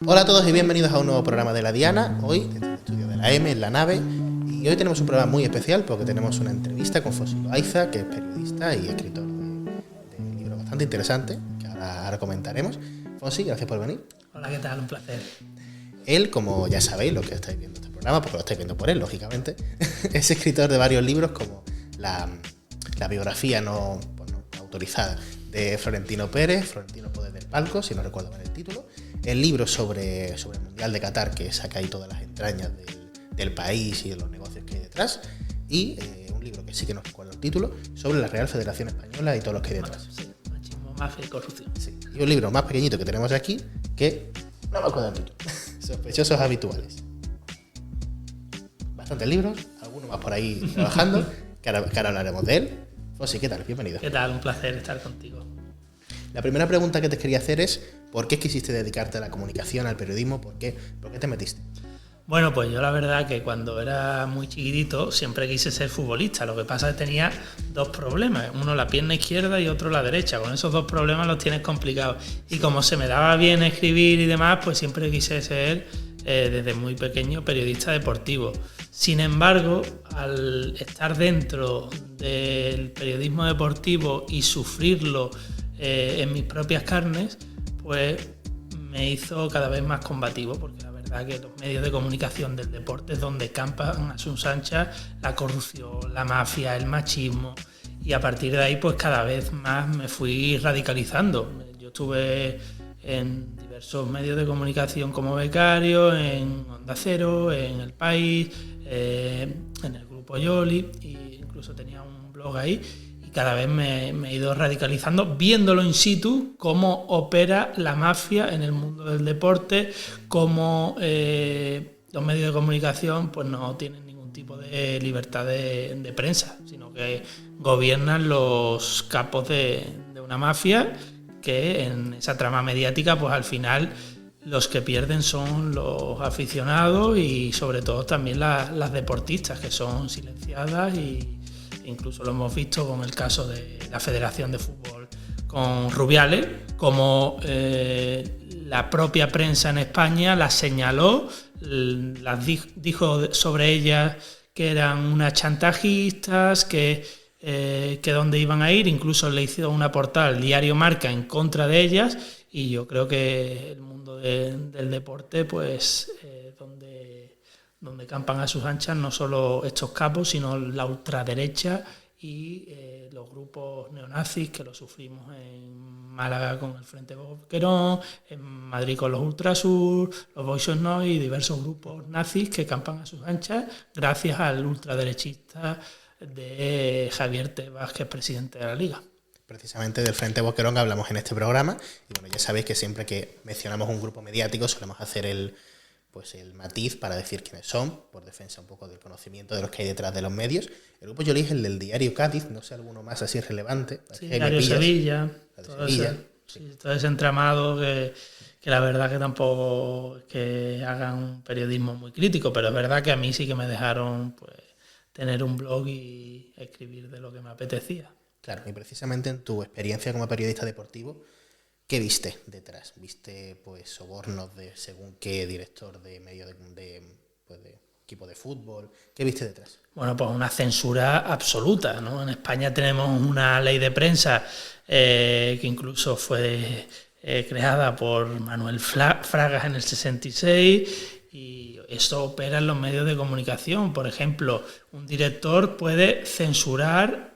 Hola a todos y bienvenidos a un nuevo programa de La Diana, hoy desde el estudio de la M en la nave, y hoy tenemos un programa muy especial porque tenemos una entrevista con Fossi Loaiza, que es periodista y escritor de un libro bastante interesante, que ahora comentaremos. Fossi, gracias por venir. Hola, ¿qué tal? Un placer. Él, como ya sabéis, lo que estáis viendo este programa, porque lo estáis viendo por él, lógicamente, es escritor de varios libros como la biografía no autorizada de Florentino Pérez, Florentino Poder del Palco, si no recuerdo mal el título, el libro sobre el Mundial de Qatar, que saca ahí todas las entrañas del país y de los negocios que hay detrás, y un libro que sí que no recuerdo el título, sobre la Real Federación Española y todo lo que hay detrás. Sí, machismo, mafia y corrupción. Sí. Y un libro más pequeñito que tenemos aquí, que no me acuerdo el título, Sospechosos Habituales. Bastantes libros, algunos más por ahí trabajando, que ahora hablaremos de él. Fossi, ¿qué tal? Bienvenido. ¿Qué tal? Un placer estar contigo. La primera pregunta que te quería hacer es ¿por qué quisiste dedicarte a la comunicación, al periodismo? ¿Por qué te metiste? Bueno, pues yo la verdad que cuando era muy chiquitito siempre quise ser futbolista. Lo que pasa es que tenía dos problemas. Uno la pierna izquierda y otro la derecha. Con esos dos problemas los tienes complicados. Y como se me daba bien escribir y demás, pues siempre quise ser desde muy pequeño periodista deportivo. Sin embargo, al estar dentro del periodismo deportivo y sufrirlo en mis propias carnes, pues me hizo cada vez más combativo, porque la verdad que los medios de comunicación del deporte es donde campan a sus anchas la corrupción, la mafia, el machismo, y a partir de ahí pues cada vez más me fui radicalizando. Yo estuve en diversos medios de comunicación como becario, en Onda Cero, en El País, en el grupo Yoli, e incluso tenía un blog ahí. Y cada vez me he ido radicalizando, viéndolo in situ, cómo opera la mafia en el mundo del deporte, cómo los medios de comunicación pues no tienen ningún tipo de libertad de prensa, sino que gobiernan los capos de una mafia que en esa trama mediática pues al final los que pierden son los aficionados y sobre todo también las deportistas, que son silenciadas, y incluso lo hemos visto con el caso de la Federación de Fútbol con Rubiales, como la propia prensa en España las señaló, las dijo sobre ellas que eran unas chantajistas, que dónde iban a ir, incluso le hizo una portada al diario Marca en contra de ellas, y yo creo que el mundo del deporte pues donde campan a sus anchas no solo estos capos, sino la ultraderecha y los grupos neonazis, que lo sufrimos en Málaga con el Frente Boquerón, en Madrid con los Ultrasur, los Boyos y diversos grupos nazis que campan a sus anchas gracias al ultraderechista de Javier Tebas, que es presidente de la Liga. Precisamente del Frente Boquerón hablamos en este programa, y bueno, ya sabéis que siempre que mencionamos un grupo mediático solemos hacer el matiz para decir quiénes son, por defensa un poco del conocimiento de los que hay detrás de los medios. El grupo yo elige el del diario Cádiz, no sé alguno más así relevante. Sí, diario Sevilla, todo ese entramado que la verdad que tampoco es que hagan un periodismo muy crítico, pero es verdad que a mí sí que me dejaron pues tener un blog y escribir de lo que me apetecía. Claro, y precisamente en tu experiencia como periodista deportivo, ¿qué viste detrás? ¿Viste pues sobornos de según qué director de medio de equipo de fútbol? ¿Qué viste detrás? Bueno, pues una censura absoluta, ¿no? En España tenemos una ley de prensa que incluso fue creada por Manuel Fragas en el 66, y esto opera en los medios de comunicación. Por ejemplo, un director puede censurar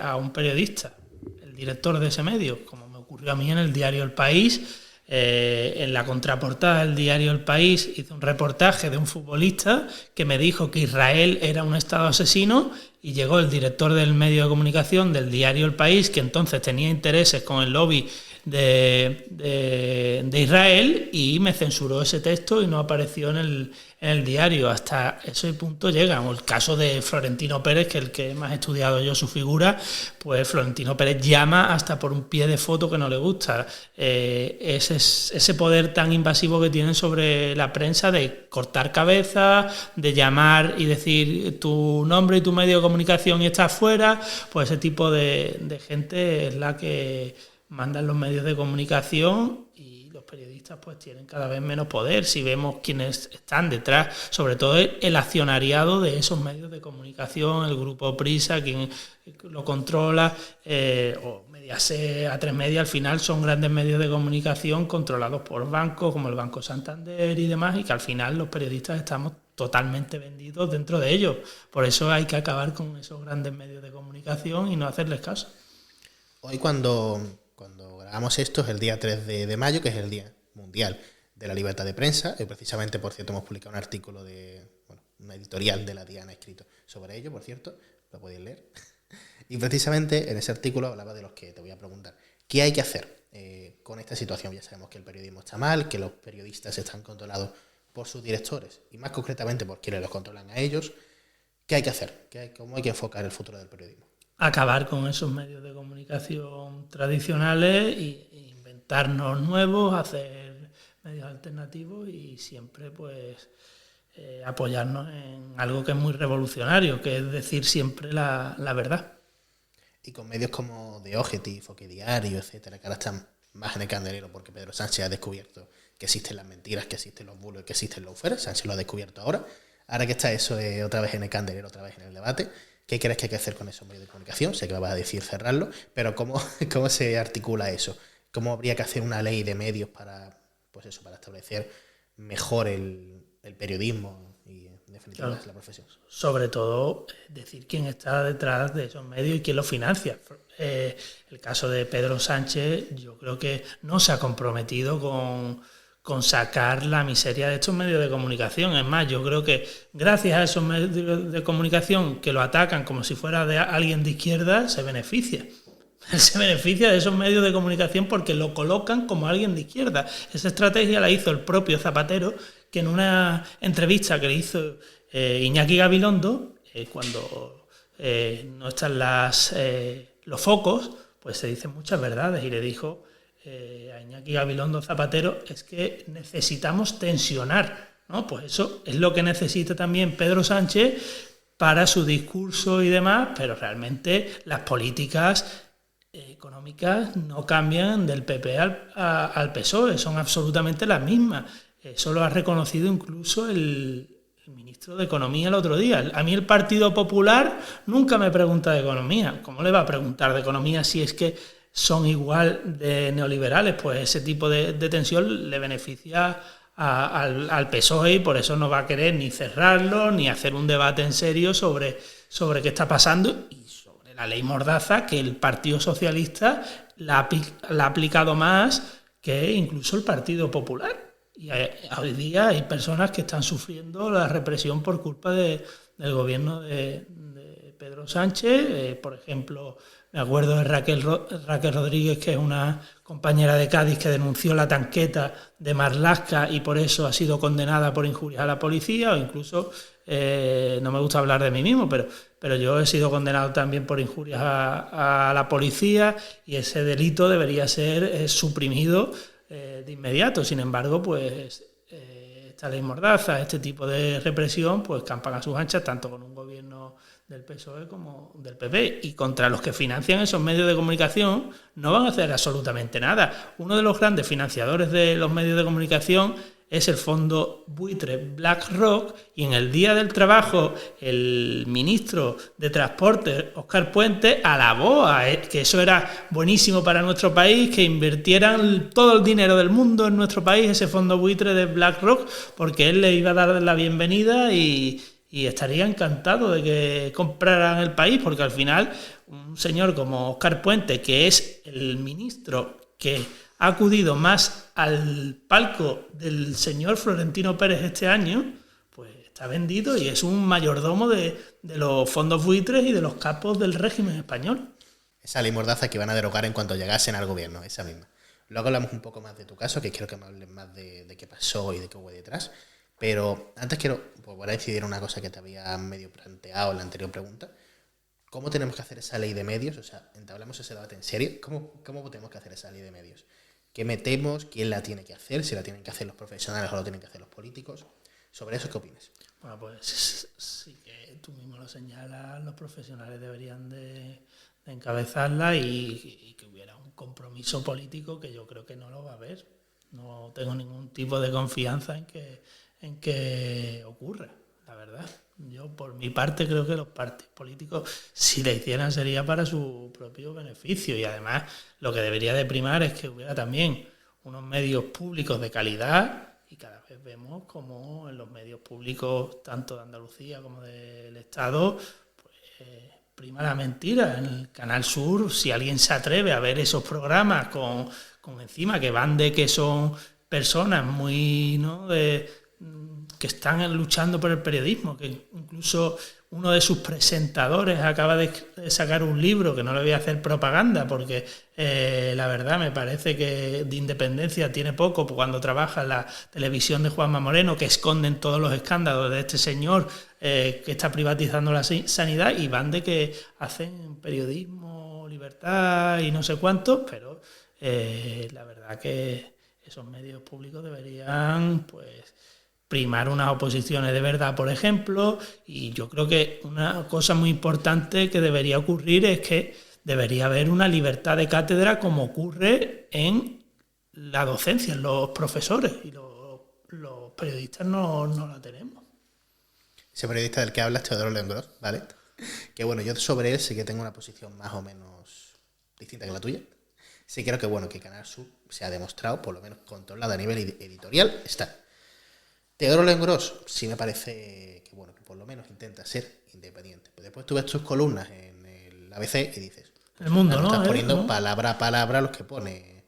a un periodista, el director de ese medio, como me ocurrió a mí en el diario El País. En la contraportada del diario El País hice un reportaje de un futbolista que me dijo que Israel era un estado asesino, y llegó el director del medio de comunicación del diario El País, que entonces tenía intereses con el lobby de Israel, y me censuró ese texto y no apareció en el diario. Hasta ese punto llega. O el caso de Florentino Pérez, que es el que más he estudiado yo su figura, pues Florentino Pérez llama hasta por un pie de foto que no le gusta. Ese poder tan invasivo que tienen sobre la prensa de cortar cabezas, de llamar y decir tu nombre y tu medio de comunicación y estás fuera, pues ese tipo de gente es la que mandan los medios de comunicación, y los los periodistas pues tienen cada vez menos poder. Si vemos quiénes están detrás, sobre todo el accionariado de esos medios de comunicación, el grupo Prisa, quien lo controla, o Mediaset, A3 Media, al final son grandes medios de comunicación controlados por bancos como el Banco Santander y demás, y que al final los periodistas estamos totalmente vendidos dentro de ellos. Por eso hay que acabar con esos grandes medios de comunicación y no hacerles caso. Hoy cuando grabamos esto es el día 3 de mayo, que es el Día Mundial de la Libertad de Prensa, y precisamente, por cierto, hemos publicado un artículo una editorial de La Diana escrito sobre ello, por cierto, lo podéis leer. Y precisamente en ese artículo hablaba de los que te voy a preguntar. ¿Qué hay que hacer con esta situación? Ya sabemos que el periodismo está mal, que los periodistas están controlados por sus directores, y más concretamente por quienes los controlan a ellos. ¿Qué hay que hacer? ¿Cómo hay que enfocar el futuro del periodismo? Acabar con esos medios de comunicación tradicionales e inventarnos nuevos, hacer medios alternativos y siempre pues apoyarnos en algo que es muy revolucionario, que es decir siempre la verdad. Y con medios como The Objective o Que Diario, etcétera, que ahora están más en el candelero porque Pedro Sánchez ha descubierto que existen las mentiras, que existen los bulos, que existen los fueros. Sánchez lo ha descubierto ahora. Ahora que está eso otra vez en el candelero, otra vez en el debate, ¿qué crees que hay que hacer con esos medios de comunicación? Sé que me vas a decir cerrarlo, pero ¿cómo se articula eso? ¿Cómo habría que hacer una ley de medios para establecer mejor el periodismo y, en definitiva, claro, la profesión? Sobre todo, decir quién está detrás de esos medios y quién los financia. El caso de Pedro Sánchez, yo creo que no se ha comprometido con sacar la miseria de estos medios de comunicación. Es más, yo creo que gracias a esos medios de comunicación que lo atacan como si fuera de alguien de izquierda, se beneficia. Él se beneficia de esos medios de comunicación porque lo colocan como alguien de izquierda. Esa estrategia la hizo el propio Zapatero, que en una entrevista que le hizo Iñaki Gabilondo, cuando no están los focos, pues se dicen muchas verdades, y le dijo a Iñaki Gabilondo Zapatero, es que necesitamos tensionar, ¿no? Pues eso es lo que necesita también Pedro Sánchez para su discurso y demás, pero realmente las políticas económicas no cambian del PP al PSOE, son absolutamente las mismas. Eso lo ha reconocido incluso el ministro de Economía el otro día. A mí el Partido Popular nunca me pregunta de economía. ¿Cómo le va a preguntar de economía si es que son igual de neoliberales? Pues ese tipo de tensión le beneficia al PSOE, y por eso no va a querer ni cerrarlo ni hacer un debate en serio sobre qué está pasando, y sobre la ley Mordaza, que el Partido Socialista la ha aplicado más que incluso el Partido Popular. Y hoy día hay personas que están sufriendo la represión por culpa del gobierno de Pedro Sánchez. Por ejemplo, me acuerdo de Raquel Rodríguez, que es una compañera de Cádiz que denunció la tanqueta de Marlaska y por eso ha sido condenada por injurias a la policía, o incluso, no me gusta hablar de mí mismo, pero yo he sido condenado también por injurias a la policía, y ese delito debería ser suprimido de inmediato. Sin embargo, pues esta ley Mordaza, este tipo de represión, pues campan a sus anchas, tanto con un gobierno del PSOE como del PP, y contra los que financian esos medios de comunicación no van a hacer absolutamente nada. Uno de los grandes financiadores de los medios de comunicación es el fondo buitre BlackRock, y en el Día del Trabajo el ministro de Transporte, Óscar Puente, alabó que eso era buenísimo para nuestro país, que invirtieran todo el dinero del mundo en nuestro país, ese fondo buitre de BlackRock, porque él le iba a dar la bienvenida y estaría encantado de que compraran el país, porque al final un señor como Óscar Puente, que es el ministro que ha acudido más al palco del señor Florentino Pérez este año, pues está vendido y es un mayordomo de los fondos buitres y de los capos del régimen español. Esa ley Mordaza que van a derogar en cuanto llegasen al gobierno, esa misma. Luego hablamos un poco más de tu caso, que quiero que me hables más de qué pasó y de qué hubo detrás. Pero antes quiero volver a decidir una cosa que te había medio planteado en la anterior pregunta. ¿Cómo tenemos que hacer esa ley de medios? O sea, entablamos ese debate en serio. ¿Cómo tenemos que hacer esa ley de medios? ¿Qué metemos? ¿Quién la tiene que hacer? ¿Si la tienen que hacer los profesionales o lo tienen que hacer los políticos? Sobre eso, ¿qué opinas? Bueno, pues sí, que tú mismo lo señalas, los profesionales deberían de encabezarla, y que hubiera un compromiso político, que yo creo que no lo va a haber. No tengo ningún tipo de confianza en que ocurra, la verdad. Yo, por mi parte, creo que los partidos políticos, si le hicieran, sería para su propio beneficio. Y además, lo que debería de primar es que hubiera también unos medios públicos de calidad. Y cada vez vemos como en los medios públicos, tanto de Andalucía como del Estado, pues prima la mentira. En el Canal Sur, si alguien se atreve a ver esos programas con encima que van de que son personas muy, ¿no?, que están luchando por el periodismo, que incluso uno de sus presentadores acaba de sacar un libro, que no le voy a hacer propaganda porque la verdad me parece que de independencia tiene poco cuando trabaja en la televisión de Juanma Moreno, que esconden todos los escándalos de este señor que está privatizando la sanidad, y van de que hacen periodismo, libertad y no sé cuánto, pero la verdad que esos medios públicos deberían, pues, primar unas oposiciones de verdad, por ejemplo. Y yo creo que una cosa muy importante que debería ocurrir es que debería haber una libertad de cátedra como ocurre en la docencia, en los profesores, y los periodistas no la tenemos. Ese periodista del que hablas, Teodoro León, ¿vale? Que bueno, yo sobre él sí que tengo una posición más o menos distinta que la tuya. Sí creo que bueno, que Canal Sur se ha demostrado, por lo menos controlado a nivel editorial, está. Teodoro León sí me parece que bueno, que por lo menos intenta ser independiente. Pues después tú ves tus columnas en el ABC y dices, El Mundo, ¿no? Estás poniendo palabra a palabra los que pone.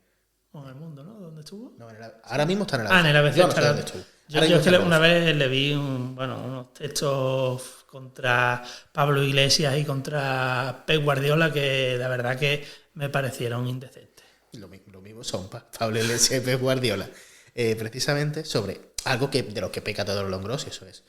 En El Mundo, ¿no? ¿Dónde estuvo? No, ahora mismo está en el ABC. En el ABC. Yo no sé dónde estuvo. Yo es que una vez le vi unos textos contra Pablo Iglesias y contra Pep Guardiola que la verdad que me parecieron indecentes. Lo mismo son Pablo Iglesias y Pep Guardiola. Precisamente sobre algo que de lo que peca Teodoro León, y eso es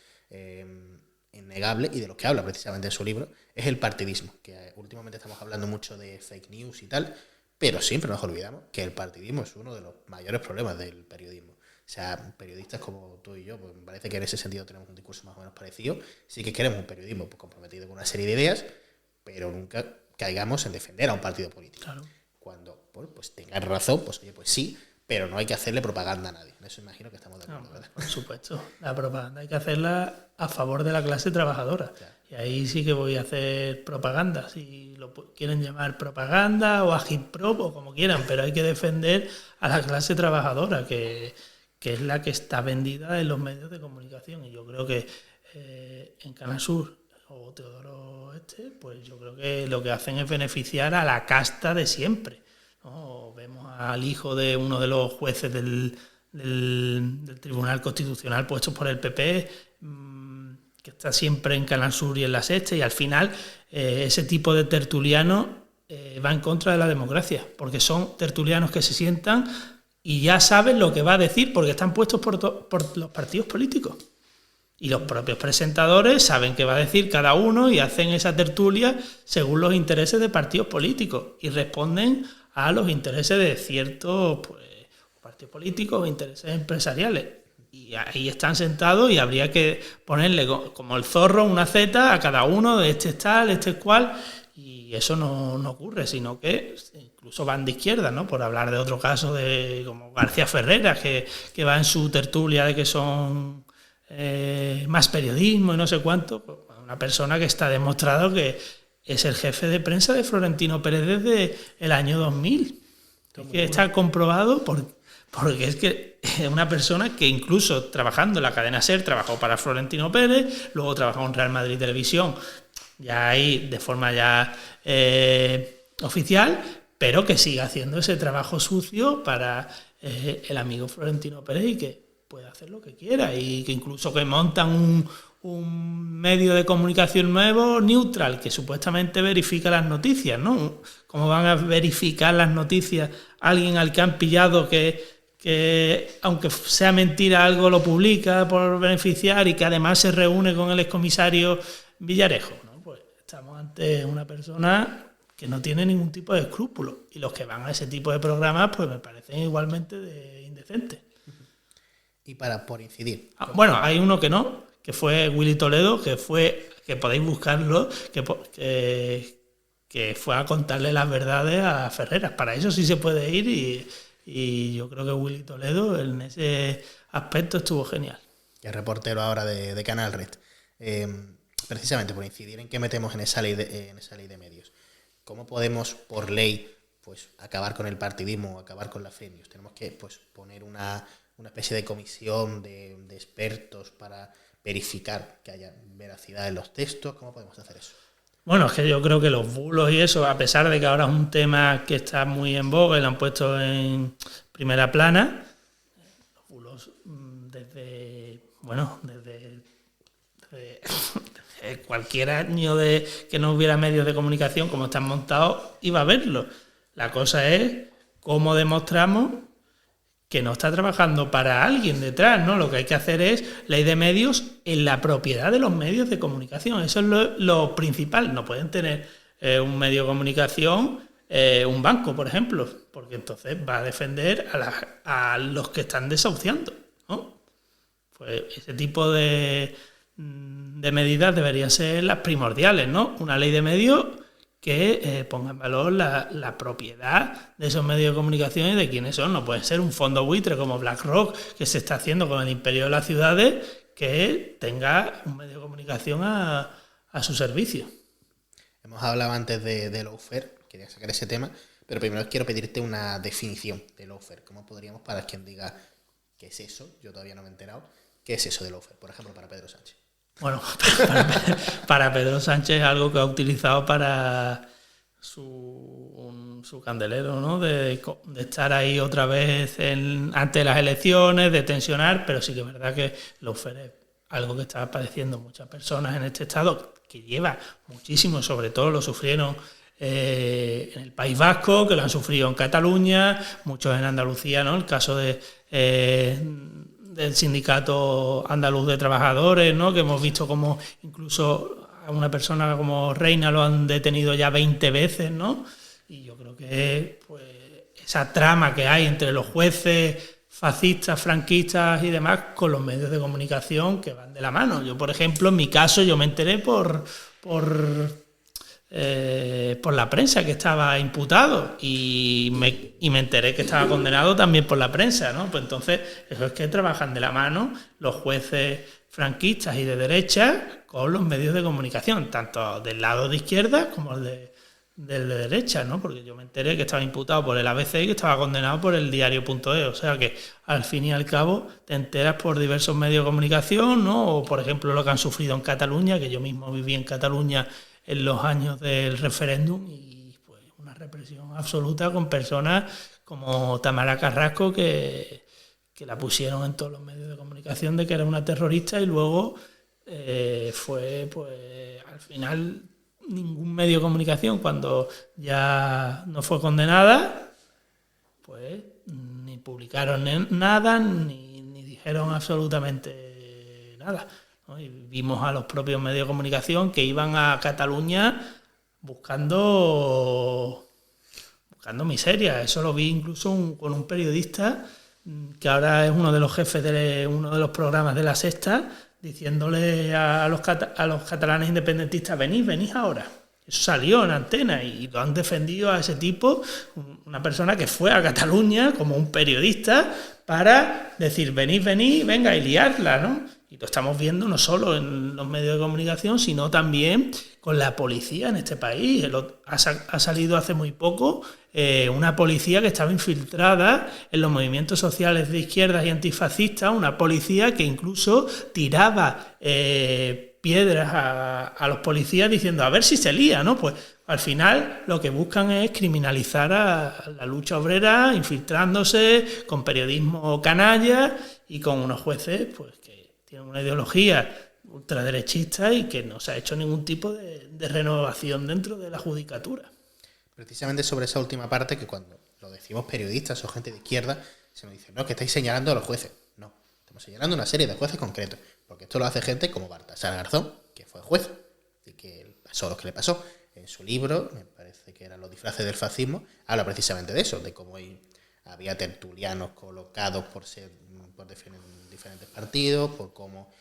innegable, y de lo que habla precisamente en su libro, es el partidismo, que últimamente estamos hablando mucho de fake news y tal, pero siempre nos olvidamos que el partidismo es uno de los mayores problemas del periodismo. O sea, periodistas como tú y yo, pues me parece que en ese sentido tenemos un discurso más o menos parecido. Sí que queremos un periodismo pues, comprometido con una serie de ideas, pero nunca caigamos en defender a un partido político. Claro. Cuando pues tengan razón, pues oye, pues sí, pero no hay que hacerle propaganda a nadie. Eso imagino que estamos de acuerdo, ¿verdad? Por supuesto. La propaganda hay que hacerla a favor de la clase trabajadora. Claro. Y ahí sí que voy a hacer propaganda. Si lo quieren llamar propaganda o agitprop o como quieran, pero hay que defender a la clase trabajadora, que es la que está vendida en los medios de comunicación. Y yo creo que en Canal Sur o Teodoro pues yo creo que lo que hacen es beneficiar a la casta de siempre, ¿no? Vemos al hijo de uno de los jueces del Tribunal Constitucional puestos por el PP, que está siempre en Canal Sur y en La Sexta, y al final ese tipo de tertulianos va en contra de la democracia, porque son tertulianos que se sientan y ya saben lo que va a decir, porque están puestos por los partidos políticos. Y los propios presentadores saben qué va a decir cada uno y hacen esa tertulia según los intereses de partidos políticos y responden a los intereses de ciertos partidos políticos o intereses empresariales. Y ahí están sentados y habría que ponerle como el zorro una Z a cada uno, de este es tal, este es cual, y eso no ocurre, sino que incluso van de izquierda, ¿no? Por hablar de otro caso de como García Ferreras, que va en su tertulia de que son más periodismo y no sé cuánto, una persona que está demostrado que es el jefe de prensa de Florentino Pérez desde el año 2000. Que está comprobado porque es que es una persona que incluso trabajando en la cadena SER trabajó para Florentino Pérez, luego trabajó en Real Madrid Televisión, ya ahí de forma ya oficial, pero que sigue haciendo ese trabajo sucio para el amigo Florentino Pérez y que puede hacer lo que quiera, y que incluso que montan un medio de comunicación nuevo, neutral, que supuestamente verifica las noticias, ¿no? ¿Cómo van a verificar las noticias alguien al que han pillado que aunque sea mentira algo lo publica por beneficiar y que además se reúne con el excomisario Villarejo, ¿no? Pues estamos ante una persona que no tiene ningún tipo de escrúpulos, y los que van a ese tipo de programas pues me parecen igualmente indecentes. Y por incidir. Bueno, hay uno que no, que fue Willy Toledo, que podéis buscarlo, que fue a contarle las verdades a Ferreras. Para eso sí se puede ir y y yo creo que Willy Toledo en ese aspecto estuvo genial. Y el reportero ahora de Canal Red. Precisamente por incidir en qué metemos en esa ley de medios. ¿Cómo podemos, por ley, pues acabar con el partidismo, acabar con la fake news? Tenemos que pues poner una especie de comisión de expertos para verificar que haya veracidad en los textos. ¿Cómo podemos hacer eso? Bueno, es que yo creo que los bulos y eso, a pesar de que ahora es un tema que está muy en boga y lo han puesto en primera plana, los bulos desde cualquier año de que no hubiera medios de comunicación como están montados, iba a verlo. La cosa es cómo demostramos que no está trabajando para alguien detrás, ¿no? Lo que hay que hacer es ley de medios en la propiedad de los medios de comunicación. Eso es lo principal. No pueden tener un medio de comunicación, un banco, por ejemplo, porque entonces va a defender a los que están desahuciando, ¿no? Pues ese tipo de medidas deberían ser las primordiales, ¿no? Una ley de medios que ponga en valor la propiedad de esos medios de comunicación y de quiénes son. No puede ser un fondo buitre como BlackRock, que se está haciendo con el imperio de las ciudades, que tenga un medio de comunicación a su servicio. Hemos hablado antes de lawfare, quería sacar ese tema, pero primero quiero pedirte una definición de lawfare. ¿Cómo podríamos, para quien diga qué es eso? Yo todavía no me he enterado. ¿Qué es eso de lawfare? Por ejemplo, para Pedro Sánchez. Bueno, para Pedro Sánchez es algo que ha utilizado para su candelero, ¿no? De estar ahí otra vez ante las elecciones, de tensionar, pero sí que es verdad que lawfare es algo que está padeciendo muchas personas en este estado, que lleva muchísimo, sobre todo lo sufrieron en el País Vasco, que lo han sufrido en Cataluña, muchos en Andalucía, ¿no? El caso del sindicato andaluz de trabajadores, ¿no? Que hemos visto como incluso a una persona como Reina lo han detenido ya 20 veces, ¿no? Y yo creo que pues esa trama que hay entre los jueces fascistas, franquistas y demás con los medios de comunicación que van de la mano. Yo, por ejemplo, en mi caso, yo me enteré por la prensa que estaba imputado y me enteré que estaba condenado también por la prensa, ¿no? Pues entonces eso es que trabajan de la mano los jueces franquistas y de derecha con los medios de comunicación, tanto del lado de izquierda como del de derecha, ¿no? Porque yo me enteré que estaba imputado por el ABC y que estaba condenado por el diario.es, o sea que al fin y al cabo te enteras por diversos medios de comunicación, ¿no? O por ejemplo lo que han sufrido en Cataluña, que yo mismo viví en Cataluña en los años del referéndum y pues una represión absoluta con personas como Tamara Carrasco que la pusieron en todos los medios de comunicación de que era una terrorista y luego fue pues al final ningún medio de comunicación cuando ya no fue condenada pues ni publicaron nada ni dijeron absolutamente nada, ¿no? Y vimos a los propios medios de comunicación que iban a Cataluña buscando miseria. Eso lo vi incluso con un periodista que ahora es uno de los jefes de uno de los programas de La Sexta, diciéndole a los catalanes independentistas, venid ahora. Eso salió en antena y lo han defendido a ese tipo, una persona que fue a Cataluña como un periodista para decir, venid, venga y liarla, ¿no? Y lo estamos viendo no solo en los medios de comunicación, sino también con la policía en este país. Ha salido hace muy poco una policía que estaba infiltrada en los movimientos sociales de izquierdas y antifascistas, una policía que incluso tiraba piedras a los policías diciendo a ver si se lía, ¿no? Pues al final lo que buscan es criminalizar a la lucha obrera, infiltrándose con periodismo canalla y con unos jueces pues que tienen una ideología ultraderechista y que no se ha hecho ningún tipo de renovación dentro de la judicatura. Precisamente sobre esa última parte, que cuando lo decimos periodistas o gente de izquierda, se nos dice, no, que estáis señalando a los jueces. No, estamos señalando una serie de jueces concretos, porque esto lo hace gente como Baltasar Garzón, que fue juez, y que pasó lo que le pasó. En su libro, me parece que eran Los disfraces del fascismo, habla precisamente de eso, de cómo había tertulianos colocados por diferentes partidos, por cómo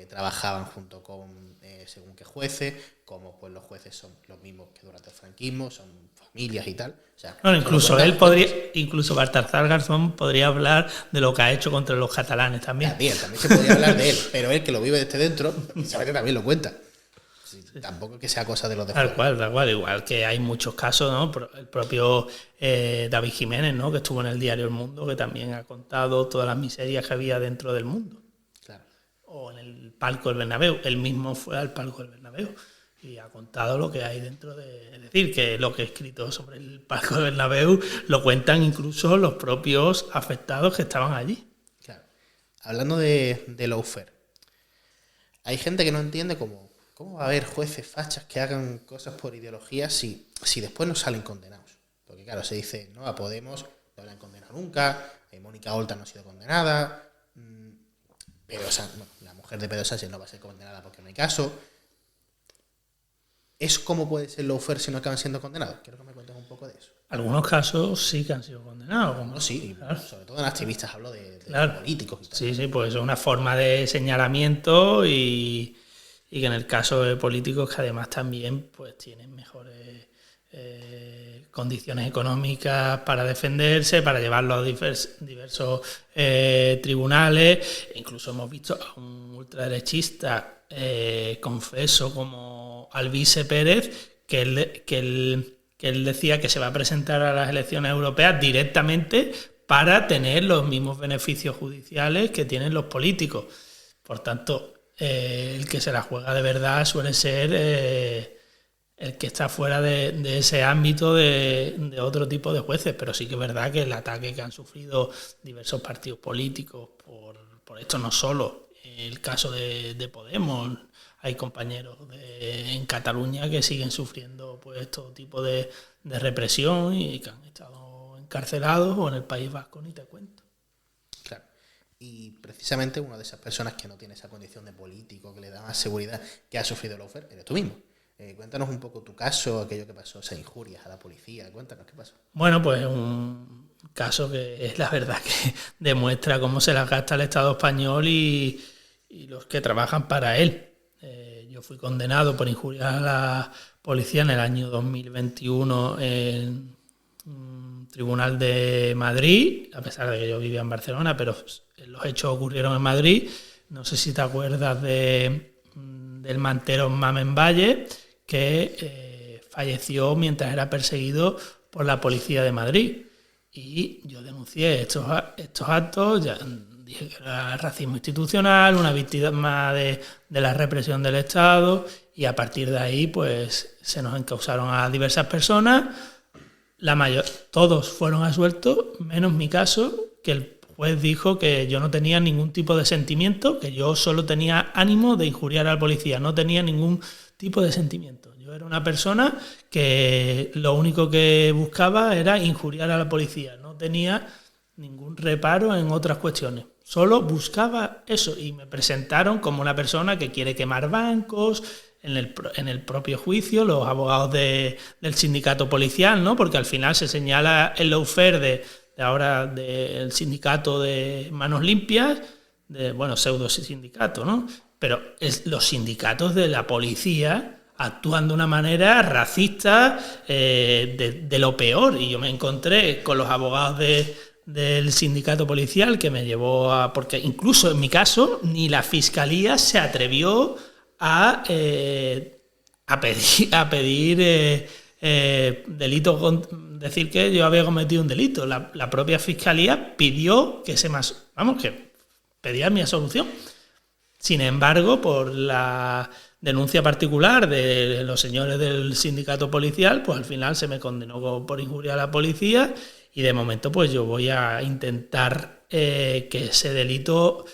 trabajaban junto con según qué jueces, como pues los jueces son los mismos que durante el franquismo, son familias y tal. O sea, bueno, incluso Baltasar Garzón podría hablar de lo que ha hecho contra los catalanes también. También se podría hablar de él, pero él que lo vive desde dentro, sabe que también lo cuenta. Sí. Tampoco que sea cosa de los de fuera. Tal cual, igual que hay muchos casos, ¿no? El propio David Jiménez, ¿no? Que estuvo en el diario El Mundo, que también ha contado todas las miserias que había dentro del mundo. Claro. O en el palco del Bernabéu, él mismo fue al palco del Bernabéu y ha contado lo que hay dentro de... Es decir, que lo que he escrito sobre el palco del Bernabéu lo cuentan incluso los propios afectados que estaban allí. Claro. Hablando de lawfare, hay gente que no entiende cómo va a haber jueces fachas que hagan cosas por ideología si después no salen condenados. Porque claro, se dice, no, a Podemos no la han condenado nunca, Mónica Oltra no ha sido condenada, pero la mujer de Pedro Sánchez no va a ser condenada porque no hay caso. ¿Es cómo puede ser lawfare si no acaban siendo condenados? Quiero que me cuentes un poco de eso. Algunos casos sí que han sido condenados. Como, no, sí, claro. Sobre todo en activistas hablo de claro. Políticos y tal. Sí, pues es una forma de señalamiento y que en el caso de políticos que además también pues tienen mejores condiciones económicas para defenderse, para llevarlo a diversos tribunales. Incluso hemos visto a un ultraderechista confeso como Alvise Pérez, que él decía que se va a presentar a las elecciones europeas directamente para tener los mismos beneficios judiciales que tienen los políticos. Por tanto, el que se la juega de verdad suele ser el que está fuera de ese ámbito de otro tipo de jueces, pero sí que es verdad que el ataque que han sufrido diversos partidos políticos por esto, no solo el caso de Podemos, hay compañeros en Cataluña que siguen sufriendo pues todo tipo de represión y que han estado encarcelados, o en el País Vasco ni te cuento. Claro. Y precisamente una de esas personas que no tiene esa condición de político, que le da más seguridad, que ha sufrido lawfare, eres tú mismo. Cuéntanos un poco tu caso, aquello que pasó, esas injurias a la policía, cuéntanos qué pasó. Bueno, pues un caso que es la verdad que demuestra cómo se las gasta el Estado español y los que trabajan para él. Yo fui condenado por injuriar a la policía en el año 2021 en un tribunal de Madrid, a pesar de que yo vivía en Barcelona, pero los hechos ocurrieron en Madrid. No sé si te acuerdas del mantero Mamen Valle, que falleció mientras era perseguido por la policía de Madrid. Y yo denuncié estos actos, ya dije que era racismo institucional, una víctima de la represión del Estado, y a partir de ahí pues se nos encausaron a diversas personas. Todos fueron absueltos, menos mi caso, que el juez dijo que yo no tenía ningún tipo de sentimiento, que yo solo tenía ánimo de injuriar al policía, no tenía ningún tipo de sentimiento. Yo era una persona que lo único que buscaba era injuriar a la policía, no tenía ningún reparo en otras cuestiones. Solo buscaba eso y me presentaron como una persona que quiere quemar bancos. En el propio juicio, los abogados del sindicato policial, ¿no? Porque al final se señala el lawfare ahora del sindicato de Manos Limpias, pseudo sindicato, ¿no? Pero los sindicatos de la policía actúan de una manera racista de lo peor. Y yo me encontré con los abogados del sindicato policial que me llevó a... Porque incluso en mi caso ni la fiscalía se atrevió a pedir delitos, decir que yo había cometido un delito. La propia fiscalía pidió que pedía mi absolución. Sin embargo, por la denuncia particular de los señores del sindicato policial, pues al final se me condenó por injuria a la policía, y de momento pues yo voy a intentar que ese delito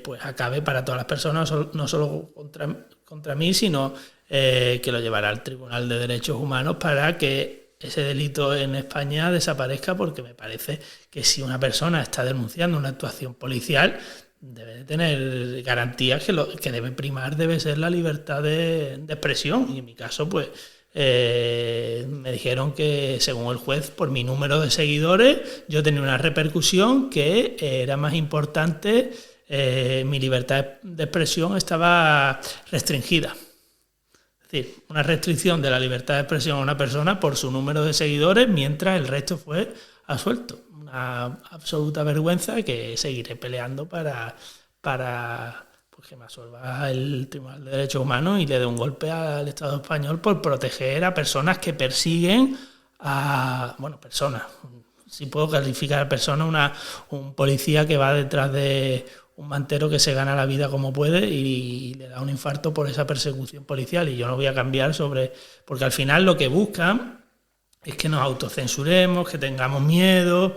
pues acabe para todas las personas, no solo contra mí, sino que lo llevará al Tribunal de Derechos Humanos para que ese delito en España desaparezca, porque me parece que si una persona está denunciando una actuación policial, debe de tener garantías que debe primar, debe ser la libertad de expresión. Y en mi caso, pues me dijeron que, según el juez, por mi número de seguidores, yo tenía una repercusión que era más importante mi libertad de expresión estaba restringida. Es decir, una restricción de la libertad de expresión a una persona por su número de seguidores, mientras el resto fue absuelto. Una absoluta vergüenza que seguiré peleando para pues que me absuelva el Tribunal de Derechos Humanos y le dé un golpe al Estado español por proteger a personas que persiguen a... Bueno, personas. Si puedo calificar a personas, un policía que va detrás de un mantero que se gana la vida como puede y le da un infarto por esa persecución policial. Y yo no voy a cambiar porque al final lo que buscan es que nos autocensuremos, que tengamos miedo.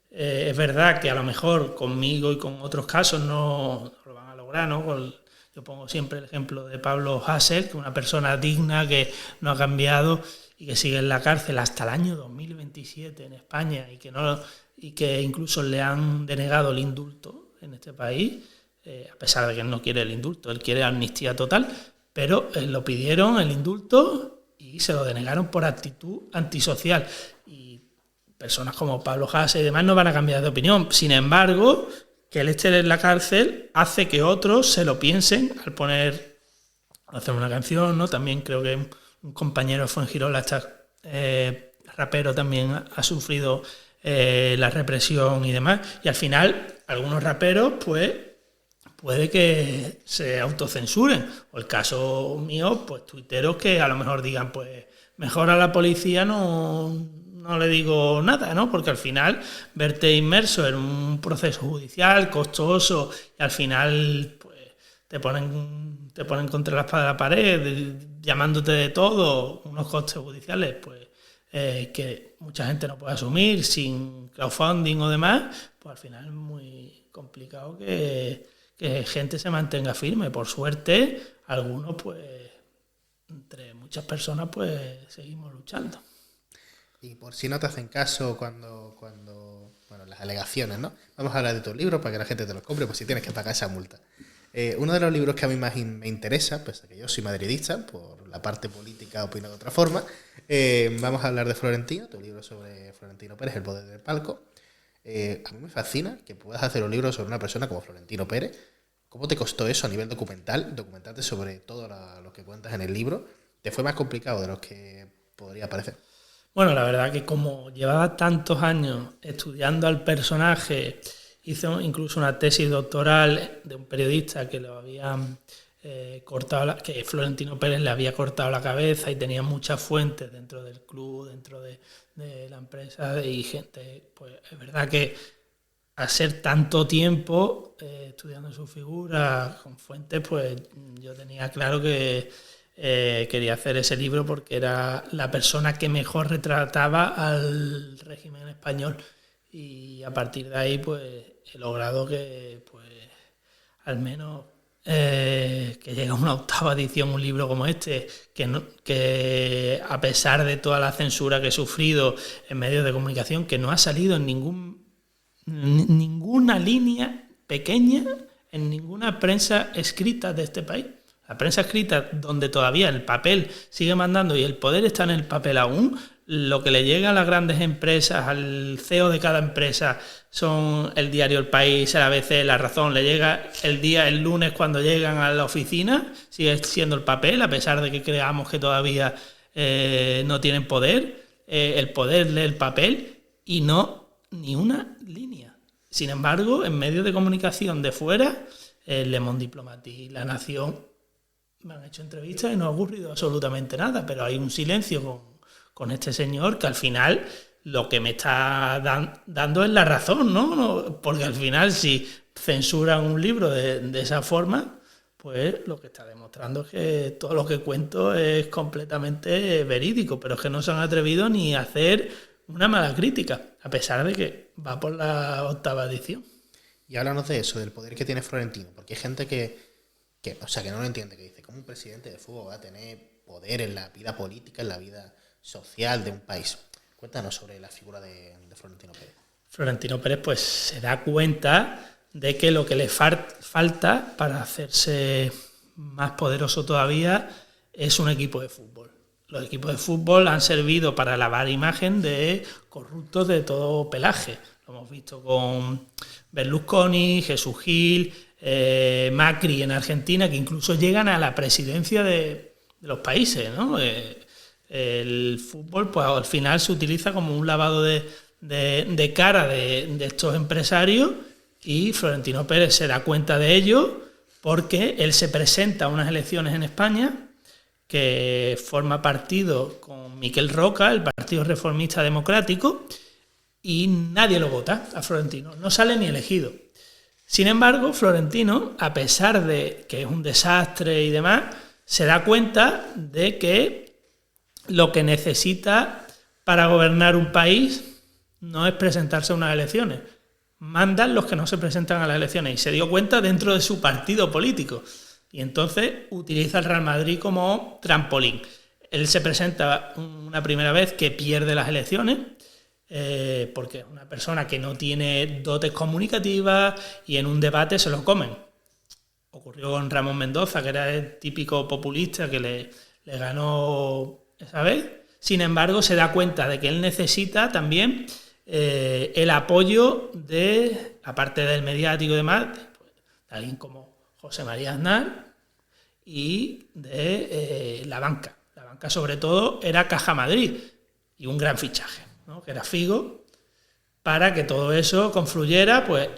Es verdad que a lo mejor conmigo y con otros casos no lo van a lograr, ¿no? Yo pongo siempre el ejemplo de Pablo Hasél, que es una persona digna que no ha cambiado y que sigue en la cárcel hasta el año 2027 en España y que incluso le han denegado el indulto en este país, a pesar de que él no quiere el indulto, él quiere amnistía total, pero lo pidieron el indulto y se lo denegaron por actitud antisocial. Y personas como Pablo Hasél y demás no van a cambiar de opinión. Sin embargo, que él esté en la cárcel hace que otros se lo piensen al hacer una canción, ¿no? También creo que un compañero de Fuengirola, rapero, también ha sufrido la represión y demás. Y al final, algunos raperos, pues, puede que se autocensuren. O el caso mío, pues, tuiteros que a lo mejor digan, pues, mejor a la policía no le digo nada, ¿no? Porque al final, verte inmerso en un proceso judicial costoso y al final, pues, te ponen contra la espada de la pared, llamándote de todo, unos costes judiciales, pues, que mucha gente no puede asumir sin crowdfunding o demás, pues al final es muy complicado que gente se mantenga firme. Por suerte, algunos, pues, entre muchas personas, pues, seguimos luchando. Y por si no te hacen caso cuando bueno, las alegaciones, ¿no? Vamos a hablar de tus libros para que la gente te los compre, pues si tienes que pagar esa multa. Uno de los libros que a mí más me interesa, pese a que yo soy madridista, por la parte política opino de otra forma, vamos a hablar de Florentino, tu libro sobre Florentino Pérez, El poder del palco. A mí me fascina que puedas hacer un libro sobre una persona como Florentino Pérez. ¿Cómo te costó eso a nivel documentarte sobre todo lo que cuentas en el libro? ¿Te fue más complicado de lo que podría parecer? Bueno, la verdad que como llevaba tantos años estudiando al personaje, hice incluso una tesis doctoral de un periodista que lo había que Florentino Pérez le había cortado la cabeza y tenía muchas fuentes dentro del club, dentro de la empresa y gente. Pues es verdad que al ser tanto tiempo estudiando su figura con fuentes, pues yo tenía claro que quería hacer ese libro porque era la persona que mejor retrataba al régimen español. Y a partir de ahí, pues, he logrado que, pues, al menos que llegue a una 8ª edición un libro como este, que a pesar de toda la censura que he sufrido en medios de comunicación, que no ha salido en ninguna línea pequeña, en ninguna prensa escrita de este país. La prensa escrita, donde todavía el papel sigue mandando y el poder está en el papel aún, lo que le llega a las grandes empresas, al CEO de cada empresa, son el diario El País, el ABC, La Razón, le llega el lunes cuando llegan a la oficina, sigue siendo el papel, a pesar de que creamos que todavía no tienen poder, el poder lee el papel y no ni una línea. Sin embargo, en medios de comunicación de fuera, Le Monde Diplomatique, La Nación, me han hecho entrevistas y no ha ocurrido absolutamente nada, pero hay un silencio con este señor que al final lo que me está dando es la razón, ¿no? Porque al final si censuran un libro de esa forma, pues lo que está demostrando es que todo lo que cuento es completamente verídico, pero es que no se han atrevido ni a hacer una mala crítica, a pesar de que va por la 8ª edición. Y háblanos de eso, del poder que tiene Florentino, porque hay gente que no lo entiende, que dice, ¿cómo un presidente de fútbol va a tener poder en la vida política, en la vida social de un país? Cuéntanos sobre la figura de Florentino Pérez. Florentino Pérez pues se da cuenta de que lo que le falta para hacerse más poderoso todavía es un equipo de fútbol. Los equipos de fútbol han servido para lavar imagen de corruptos de todo pelaje. Lo hemos visto con Berlusconi, Jesús Gil, Macri en Argentina, que incluso llegan a la presidencia de los países, ¿no? El fútbol, pues al final se utiliza como un lavado de cara de estos empresarios, y Florentino Pérez se da cuenta de ello porque él se presenta a unas elecciones en España, que forma partido con Miquel Roca, el Partido Reformista Democrático, y nadie lo vota a Florentino, no sale ni elegido. Sin embargo, Florentino, a pesar de que es un desastre y demás, se da cuenta de que lo que necesita para gobernar un país no es presentarse a unas elecciones. Mandan los que no se presentan a las elecciones, y se dio cuenta dentro de su partido político. Y entonces utiliza el Real Madrid como trampolín. Él se presenta una primera vez que pierde las elecciones, porque es una persona que no tiene dotes comunicativas, y en un debate se lo comen. Ocurrió con Ramón Mendoza, que era el típico populista que le ganó esa vez. Sin embargo, se da cuenta de que él necesita también el apoyo de, aparte del mediático y demás, de alguien como José María Aznar, y de la banca. La banca, sobre todo, era Caja Madrid, y un gran fichaje, ¿no? Que era Figo. Para que todo eso confluyera, pues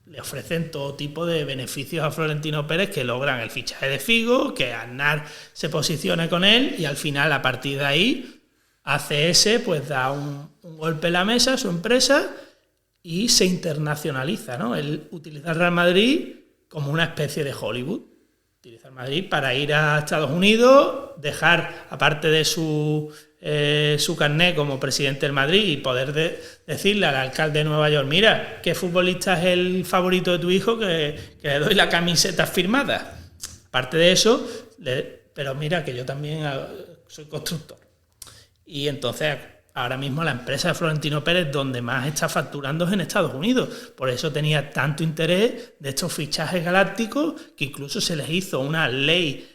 le ofrecen todo tipo de beneficios a Florentino Pérez, que logran el fichaje de Figo, que Aznar se posicione con él, y al final, a partir de ahí, ACS pues da un golpe en la mesa a su empresa y se internacionaliza, ¿no? Él utiliza el Real Madrid como una especie de Hollywood. Utiliza el Madrid para ir a Estados Unidos, dejar, aparte de su carné como presidente del Madrid, y poder decirle al alcalde de Nueva York: mira, ¿qué futbolista es el favorito de tu hijo? Que le doy la camiseta firmada. Aparte de eso, pero mira que yo también soy constructor. Y entonces ahora mismo la empresa de Florentino Pérez donde más está facturando es en Estados Unidos. Por eso tenía tanto interés de estos fichajes galácticos, que incluso se les hizo una ley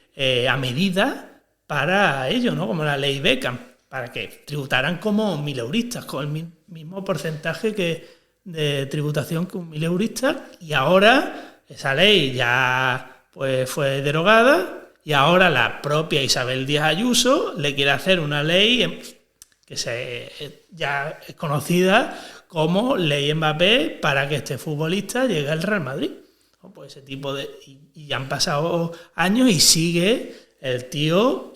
a medida para ello, ¿no? Como la ley Beckham, para que tributaran como mileuristas, con el mismo porcentaje de tributación que un mileurista. Y ahora esa ley ya pues fue derogada, y ahora la propia Isabel Díaz Ayuso le quiere hacer una ley que ya es conocida como Ley Mbappé, para que este futbolista llegue al Real Madrid. Pues ese tipo y ya han pasado años y sigue el tío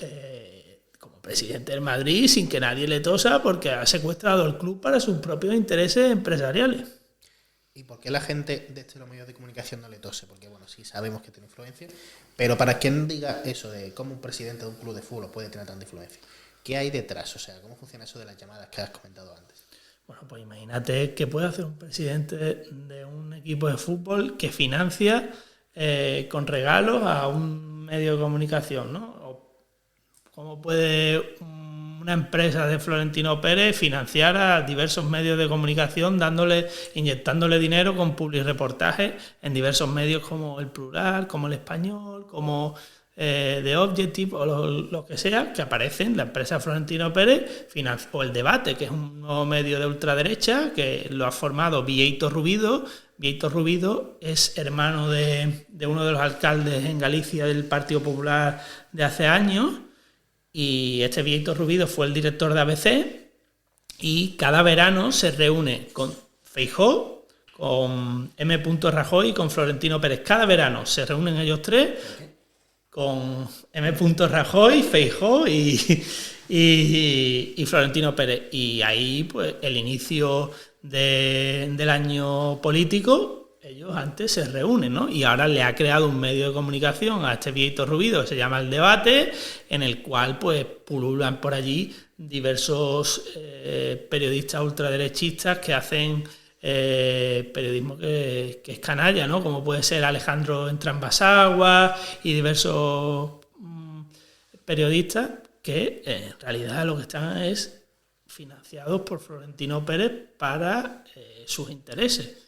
como presidente del Madrid sin que nadie le tosa, porque ha secuestrado el club para sus propios intereses empresariales. ¿Y por qué la gente de los medios de comunicación no le tose? Porque, bueno, sí sabemos que tiene influencia, pero para quien diga eso de cómo un presidente de un club de fútbol puede tener tanta influencia, ¿qué hay detrás? O sea, ¿cómo funciona eso de las llamadas que has comentado antes? Bueno, pues imagínate qué puede hacer un presidente de un equipo de fútbol que financia con regalos a un medio de comunicación, ¿no? O cómo puede una empresa de Florentino Pérez financiar a diversos medios de comunicación, inyectándole dinero con publireportajes en diversos medios como El Plural, como El Español, como The Objective, o lo que sea, que aparecen la empresa Florentino Pérez, o El Debate, que es un nuevo medio de ultraderecha que lo ha formado Vieito Rubido. Vieito Rubido es hermano de uno de los alcaldes en Galicia del Partido Popular de hace años, y este Vieito Rubido fue el director de ABC, y cada verano se reúne con Feijóo, con M. Rajoy y con Florentino Pérez. Cada verano se reúnen ellos tres, con M. Rajoy, Feijóo y Florentino Pérez. Y ahí, pues, el inicio del año político, ellos antes se reúnen, ¿no? Y ahora le ha creado un medio de comunicación a este Vieito Rubido que se llama El Debate, en el cual pues pululan por allí diversos periodistas ultraderechistas que hacen periodismo que es canalla, ¿no? Como puede ser Alejandro Entrambasagua y diversos periodistas que en realidad lo que están es financiados por Florentino Pérez para sus intereses.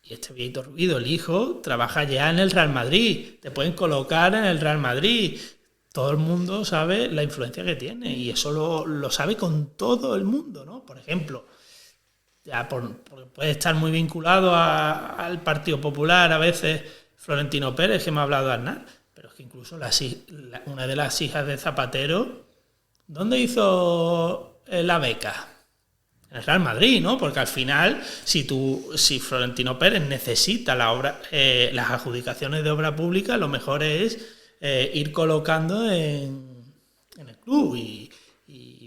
Y este Vieito Rubido, el hijo, trabaja ya en el Real Madrid. Te pueden colocar en el Real Madrid. Todo el mundo sabe la influencia que tiene, y eso lo sabe con todo el mundo, ¿no? Por ejemplo, ya porque puede estar muy vinculado al Partido Popular a veces Florentino Pérez, que me ha hablado de Aznar, pero es que incluso una de las hijas de Zapatero, ¿dónde hizo la beca? En el Real Madrid, ¿no? Porque al final, si Florentino Pérez necesita las adjudicaciones de obra pública, lo mejor es ir colocando en el club, y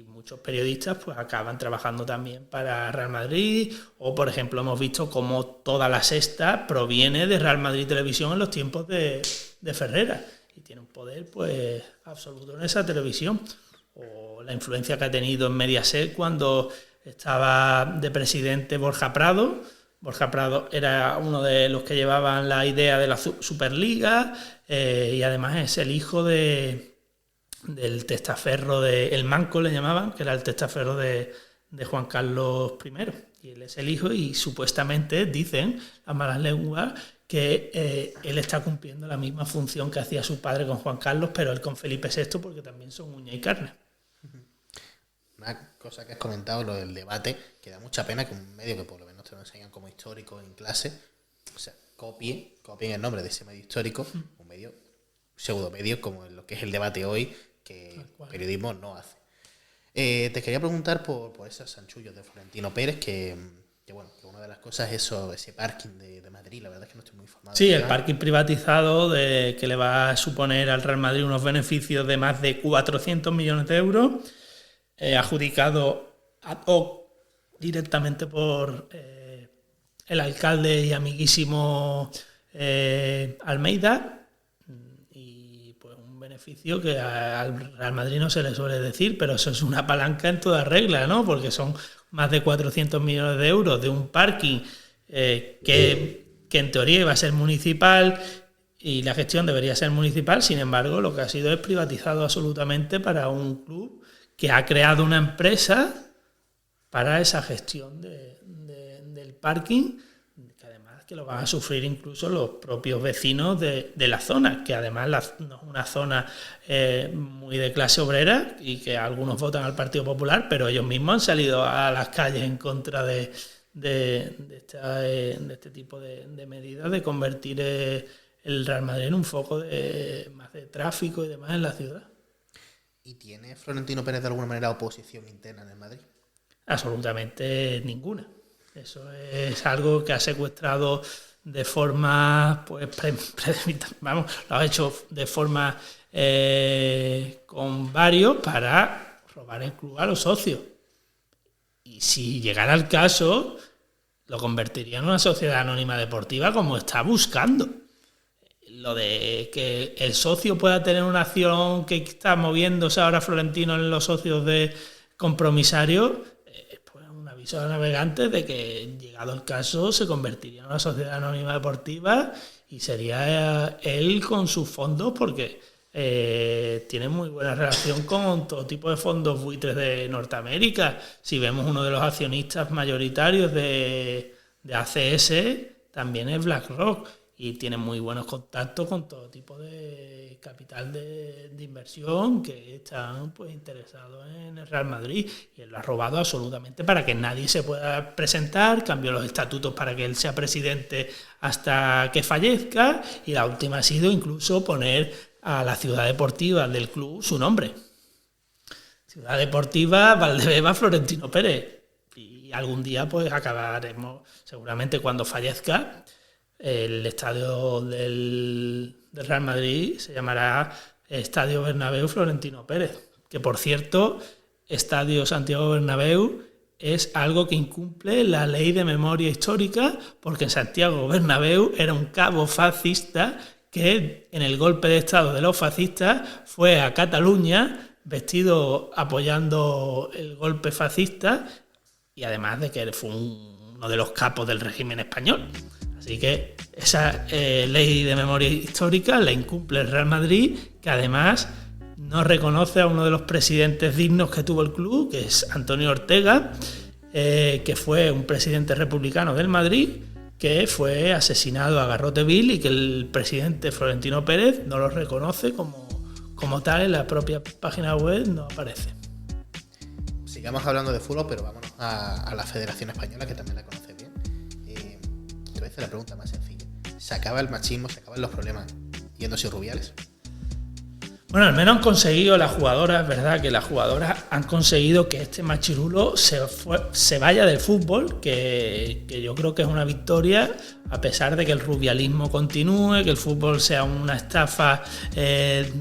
muchos periodistas pues acaban trabajando también para Real Madrid, o por ejemplo hemos visto cómo toda la sexta proviene de Real Madrid Televisión en los tiempos de Ferrera, y tiene un poder pues absoluto en esa televisión. O la influencia que ha tenido en Mediaset cuando estaba de presidente Borja Prado. Borja Prado era uno de los que llevaban la idea de la Superliga, y además es el hijo del testaferro el Manco, le llamaban, que era el testaferro de Juan Carlos I. Y él es el hijo, y supuestamente dicen las malas lenguas que él está cumpliendo la misma función que hacía su padre con Juan Carlos, pero él con Felipe VI, porque también son uña y carne. Una cosa que has comentado, lo del debate, que da mucha pena que un medio que por lo menos te lo enseñan como histórico en clase, o sea, copien el nombre de ese medio histórico, un medio, pseudo medio, como lo que es el debate hoy, que el periodismo no hace. Te quería preguntar por esos chanchullos de Florentino Pérez, que bueno, que una de las cosas es ese parking de Madrid. La verdad es que no estoy muy informado. Sí, el parking privatizado que le va a suponer al Real Madrid unos beneficios de más de 400 millones de euros, adjudicado ad hoc directamente por el alcalde y amiguísimo Almeida, y pues un beneficio que al Real Madrid no se le suele decir, pero eso es una palanca en toda regla, ¿no? Porque son más de 400 millones de euros de un parking que en teoría iba a ser municipal, y la gestión debería ser municipal. Sin embargo, lo que ha sido es privatizado absolutamente para un club que ha creado una empresa para esa gestión del parking, que además que lo van a sufrir incluso los propios vecinos de la zona, que además no es una zona muy de clase obrera, y que algunos votan al Partido Popular, pero ellos mismos han salido a las calles en contra de este tipo de medidas, de convertir el Real Madrid en un foco más de tráfico y demás en la ciudad. ¿Y tiene Florentino Pérez de alguna manera oposición interna en el Madrid? Absolutamente ninguna. Eso es algo que ha secuestrado de forma, pues, lo ha hecho de forma con varios para robar el club a los socios. Y si llegara el caso, lo convertiría en una sociedad anónima deportiva, como está buscando. Lo de que el socio pueda tener una acción que está moviéndose ahora Florentino en los socios de compromisarios, pues un aviso a navegantes de que, llegado el caso, se convertiría en una sociedad anónima deportiva, y sería él con sus fondos, porque tiene muy buena relación con todo tipo de fondos buitres de Norteamérica. Si vemos, uno de los accionistas mayoritarios de ACS también es BlackRock, y tiene muy buenos contactos con todo tipo de capital de inversión que están pues interesados en el Real Madrid, y él lo ha robado absolutamente para que nadie se pueda presentar. Cambió los estatutos para que él sea presidente hasta que fallezca, y la última ha sido incluso poner a la ciudad deportiva del club su nombre. Ciudad Deportiva Valdebeba Florentino Pérez. Y algún día pues acabaremos, seguramente cuando fallezca, el estadio del Real Madrid se llamará Estadio Bernabéu Florentino Pérez, que por cierto, Estadio Santiago Bernabéu es algo que incumple la ley de memoria histórica, porque en Santiago Bernabéu era un cabo fascista que en el golpe de estado de los fascistas fue a Cataluña vestido apoyando el golpe fascista, y además de que fue uno de los capos del régimen español. Así que esa ley de memoria histórica la incumple el Real Madrid, que además no reconoce a uno de los presidentes dignos que tuvo el club, que es Antonio Ortega, que fue un presidente republicano del Madrid, que fue asesinado a garrote vil, y que el presidente Florentino Pérez no lo reconoce como tal. En la propia página web no aparece. Sigamos hablando de fútbol, pero vámonos a la Federación Española, que también la conoce bien. Te voy a hacer la pregunta más sencilla. se acaba el machismo, se acaban los problemas yéndose Rubiales. Bueno, al menos han conseguido las jugadoras, ¿verdad? Que las jugadoras han conseguido que este machirulo se vaya del fútbol, que yo creo que es una victoria, a pesar de que el rubialismo continúe, que el fútbol sea una estafa, de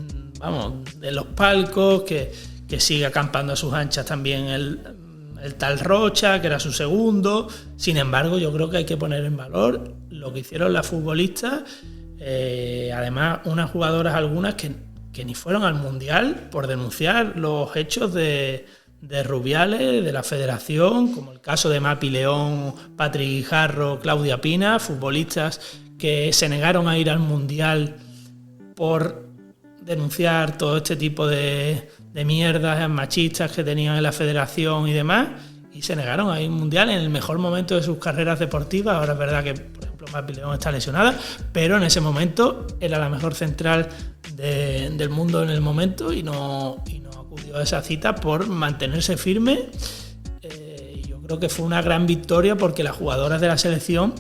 los palcos, que siga acampando a sus anchas también el tal Rocha, que era su segundo. Sin embargo, yo creo que hay que poner en valor lo que hicieron las futbolistas, además unas jugadoras algunas que ni fueron al Mundial por denunciar los hechos de Rubiales, de la federación, como el caso de Mapi León, Patrick Guijarro, Claudia Pina, futbolistas que se negaron a ir al Mundial por denunciar todo este tipo de mierdas machistas que tenían en la federación y demás, y se negaron a ir al Mundial en el mejor momento de sus carreras deportivas. Ahora es verdad que, por ejemplo, Mapi León está lesionada, pero en ese momento era la mejor central del mundo en el momento y no acudió a esa cita por mantenerse firme. Yo creo que fue una gran victoria porque las jugadoras de la selección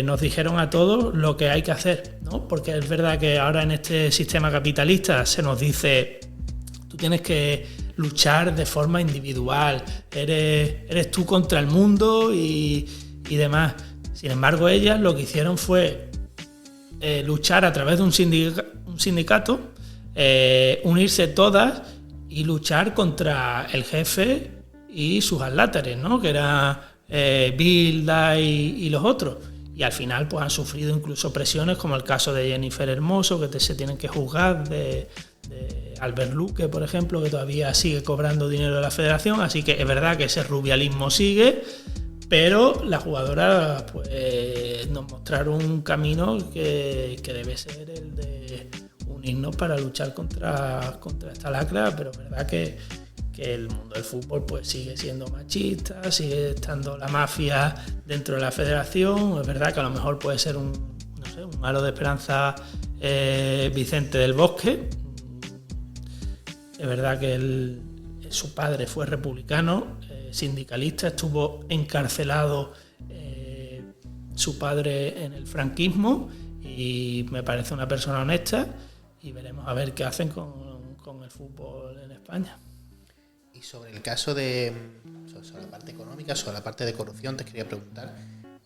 nos dijeron a todos lo que hay que hacer, ¿no? Porque es verdad que ahora en este sistema capitalista se nos dice: tú tienes que luchar de forma individual, eres tú contra el mundo y demás. Sin embargo, ellas lo que hicieron fue luchar a través de un sindicato, unirse todas y luchar contra el jefe y sus adláteres, ¿no? Que eran Bilda y los otros. Y al final pues han sufrido incluso presiones, como el caso de Jennifer Hermoso, que se tienen que juzgar, de Albert Luque, por ejemplo, que todavía sigue cobrando dinero de la federación. Así que es verdad que ese rubialismo sigue, pero las jugadoras pues nos mostraron un camino que debe ser el de unirnos para luchar contra esta lacra. Pero es verdad que el mundo del fútbol pues sigue siendo machista, sigue estando la mafia dentro de la federación. Es verdad que a lo mejor puede ser un halo de esperanza Vicente del Bosque. Es verdad que su padre fue republicano, sindicalista, estuvo encarcelado su padre en el franquismo, y me parece una persona honesta, y veremos a ver qué hacen con el fútbol en España. Y sobre el caso sobre la parte económica, sobre la parte de corrupción, te quería preguntar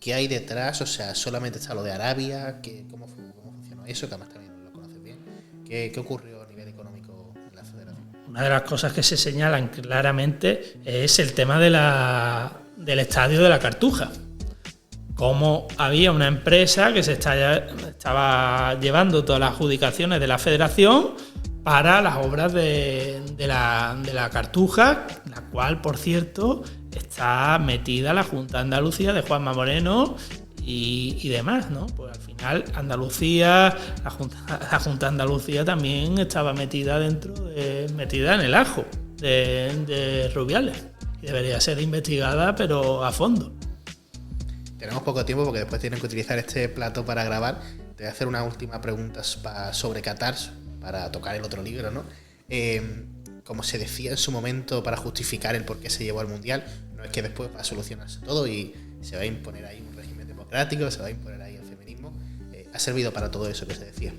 qué hay detrás. O sea, solamente está lo de Arabia, cómo funcionó eso, que además también lo conoces bien. ¿Qué ocurrió a nivel económico en la federación? Una de las cosas que se señalan claramente es el tema del estadio de la Cartuja. Cómo había una empresa que se estaba llevando todas las adjudicaciones de la federación para las obras de la Cartuja, la cual, por cierto, está metida la Junta de Andalucía de Juanma Moreno y demás, ¿no? Pues al final Andalucía, la Junta de Andalucía también estaba metida metida en el ajo de Rubiales, y debería ser investigada, pero a fondo. Tenemos poco tiempo porque después tienen que utilizar este plato para grabar. Te voy a hacer una última pregunta sobre Qatar, para tocar el otro libro, ¿no? Como se decía en su momento, para justificar el por qué se llevó al Mundial, no es que después va a solucionarse todo y se va a imponer ahí un régimen democrático, se va a imponer ahí el feminismo. ¿Ha servido para todo eso que se decía?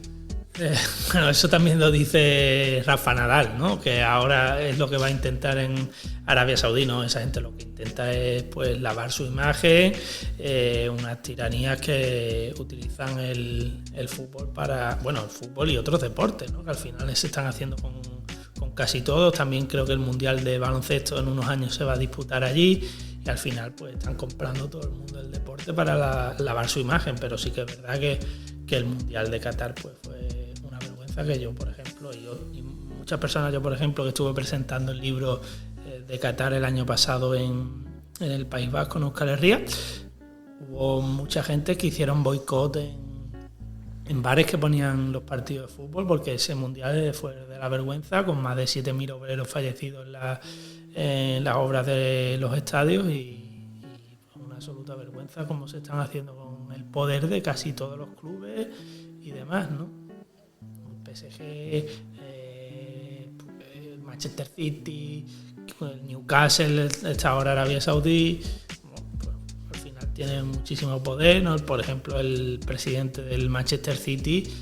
Bueno, eso también lo dice Rafa Nadal, ¿no? Que ahora es lo que va a intentar en Arabia Saudí, ¿no? Esa gente lo que intenta es pues lavar su imagen, unas tiranías que utilizan el fútbol el fútbol y otros deportes, ¿no? Que al final se están haciendo con casi todos. También creo que el Mundial de baloncesto en unos años se va a disputar allí, y al final pues están comprando todo el mundo del deporte para lavar su imagen. Pero sí que es verdad que el Mundial de Qatar pues fue una vergüenza, que yo, por ejemplo, y muchas personas, yo por ejemplo, que estuve presentando el libro de Qatar el año pasado en el País Vasco, en Euskal Herria, hubo mucha gente que hicieron boicot en bares que ponían los partidos de fútbol, porque ese Mundial fue de la vergüenza, con más de 7.000 obreros fallecidos en las obras de los estadios, y una absoluta vergüenza cómo se están haciendo con el poder de casi todos los clubes y demás, ¿no? El PSG, el Manchester City, el Newcastle, está ahora Arabia Saudí. Pues, al final tienen muchísimo poder, ¿no? Por ejemplo, el presidente del Manchester City,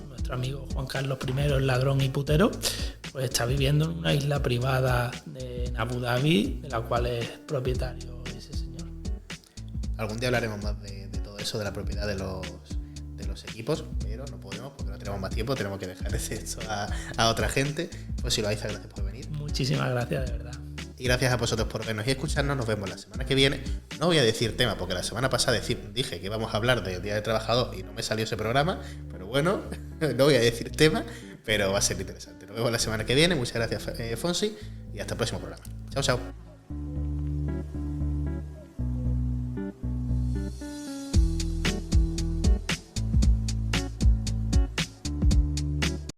nuestro amigo Juan Carlos I, el ladrón y putero, pues está viviendo en una isla privada en Abu Dhabi, de la cual es propietario ese señor. Algún día hablaremos más de todo eso, de la propiedad de los equipos, pero no podemos porque no tenemos más tiempo, tenemos que dejar esto a otra gente. Pues si lo gracias por venir. Muchísimas gracias, de verdad. Y gracias a vosotros por vernos y escucharnos. Nos vemos la semana que viene. No voy a decir tema, porque la semana pasada dije que íbamos a hablar del Día del Trabajador y no me salió ese programa. Pero bueno, no voy a decir tema, pero va a ser interesante. Nos vemos la semana que viene. Muchas gracias, Fonsi, y hasta el próximo programa. Chao, chao.